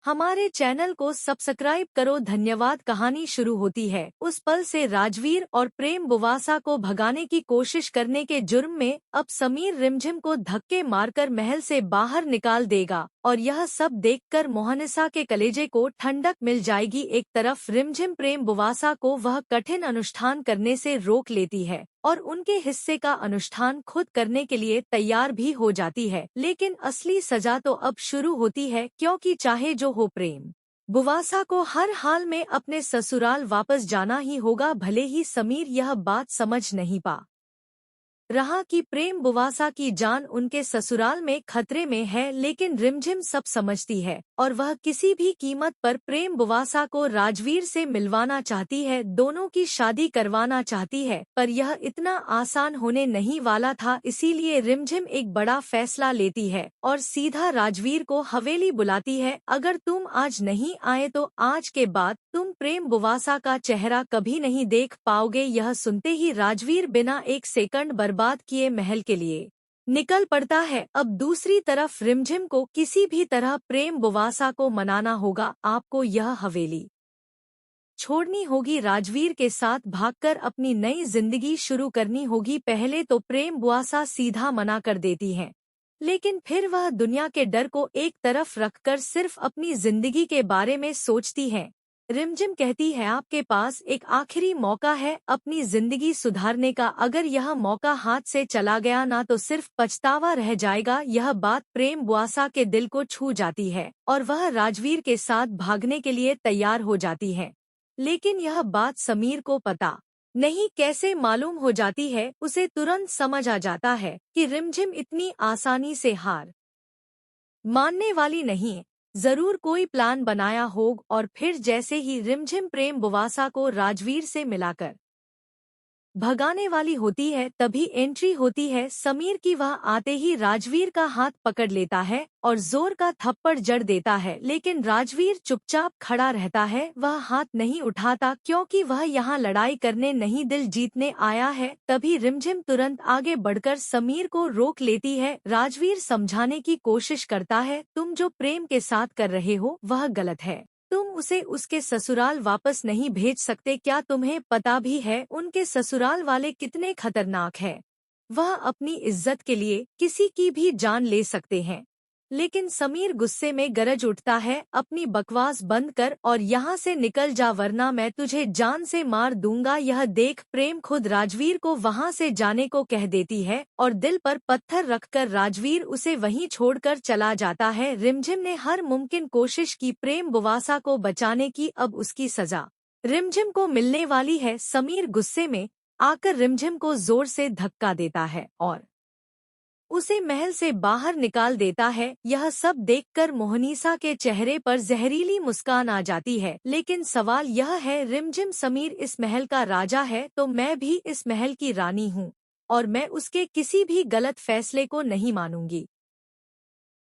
हमारे चैनल को सब्सक्राइब करो। धन्यवाद। कहानी शुरू होती है उस पल से राजवीर और प्रेम बुवासा को भगाने की कोशिश करने के जुर्म में अब समीर रिमझिम को धक्के मारकर महल से बाहर निकाल देगा और यह सब देखकर मोहनिसा के कलेजे को ठंडक मिल जाएगी। एक तरफ रिमझिम प्रेम बुवासा को वह कठिन अनुष्ठान करने से रोक लेती है और उनके हिस्से का अनुष्ठान खुद करने के लिए तैयार भी हो जाती है, लेकिन असली सजा तो अब शुरू होती है, क्योंकि चाहे जो हो प्रेम बुवासा को हर हाल में अपने ससुराल वापस जाना ही होगा। भले ही समीर यह बात समझ नहीं पा रहा कि प्रेम बुवासा की जान उनके ससुराल में खतरे में है, लेकिन रिमझिम सब समझती है और वह किसी भी कीमत पर प्रेम बुवासा को राजवीर से मिलवाना चाहती है, दोनों की शादी करवाना चाहती है। पर यह इतना आसान होने नहीं वाला था, इसीलिए रिमझिम एक बड़ा फैसला लेती है और सीधा राजवीर को हवेली बुलाती है। अगर तुम आज नहीं आए तो आज के बाद तुम प्रेम बुवासा का चेहरा कभी नहीं देख पाओगे। यह सुनते ही राजवीर बिना एक सेकंड बर्बाद किए महल के लिए निकल पड़ता है। अब दूसरी तरफ रिमझिम को किसी भी तरह प्रेम बुवासा को मनाना होगा। आपको यह हवेली छोड़नी होगी, राजवीर के साथ भागकर अपनी नई जिंदगी शुरू करनी होगी। पहले तो प्रेम बुवासा सीधा मना कर देती हैं, लेकिन फिर वह दुनिया के डर को एक तरफ रखकर सिर्फ अपनी जिंदगी के बारे में सोचती हैं। रिमझिम कहती है, आपके पास एक आखिरी मौका है अपनी जिंदगी सुधारने का। अगर यह मौका हाथ से चला गया ना तो सिर्फ पछतावा रह जाएगा। यह बात प्रेम बुवासा के दिल को छू जाती है और वह राजवीर के साथ भागने के लिए तैयार हो जाती है। लेकिन यह बात समीर को पता नहीं कैसे मालूम हो जाती है। उसे तुरंत समझ आ जाता है कि रिमझिम इतनी आसानी से हार मानने वाली नहीं है, जरूर कोई प्लान बनाया होगा। और फिर जैसे ही रिमझिम प्रेम बुवासा को राजवीर से मिलाकर भगाने वाली होती है, तभी एंट्री होती है समीर की। वह आते ही राजवीर का हाथ पकड़ लेता है और जोर का थप्पड़ जड़ देता है, लेकिन राजवीर चुपचाप खड़ा रहता है। वह हाथ नहीं उठाता, क्योंकि वह यहाँ लड़ाई करने नहीं दिल जीतने आया है। तभी रिमझिम तुरंत आगे बढ़कर समीर को रोक लेती है। राजवीर समझाने की कोशिश करता है, तुम जो प्रेम के साथ कर रहे हो वह गलत है। तुम उसे उसके ससुराल वापस नहीं भेज सकते। क्या तुम्हें पता भी है उनके ससुराल वाले कितने खतरनाक हैं? वह अपनी इज्जत के लिए किसी की भी जान ले सकते हैं। लेकिन समीर गुस्से में गरज उठता है, अपनी बकवास बंद कर और यहाँ से निकल जा, वरना मैं तुझे जान से मार दूंगा। यह देख प्रेम खुद राजवीर को वहाँ से जाने को कह देती है और दिल पर पत्थर रखकर राजवीर उसे वहीं छोड़कर चला जाता है। रिमझिम ने हर मुमकिन कोशिश की प्रेम बुवासा को बचाने की, अब उसकी सजा रिमझिम को मिलने वाली है। समीर गुस्से में आकर रिमझिम को जोर से धक्का देता है और उसे महल से बाहर निकाल देता है। यह सब देखकर मोहनीसा के चेहरे पर जहरीली मुस्कान आ जाती है। लेकिन सवाल यह है, रिमझिम समीर इस महल का राजा है तो मैं भी इस महल की रानी हूँ और मैं उसके किसी भी गलत फैसले को नहीं मानूंगी।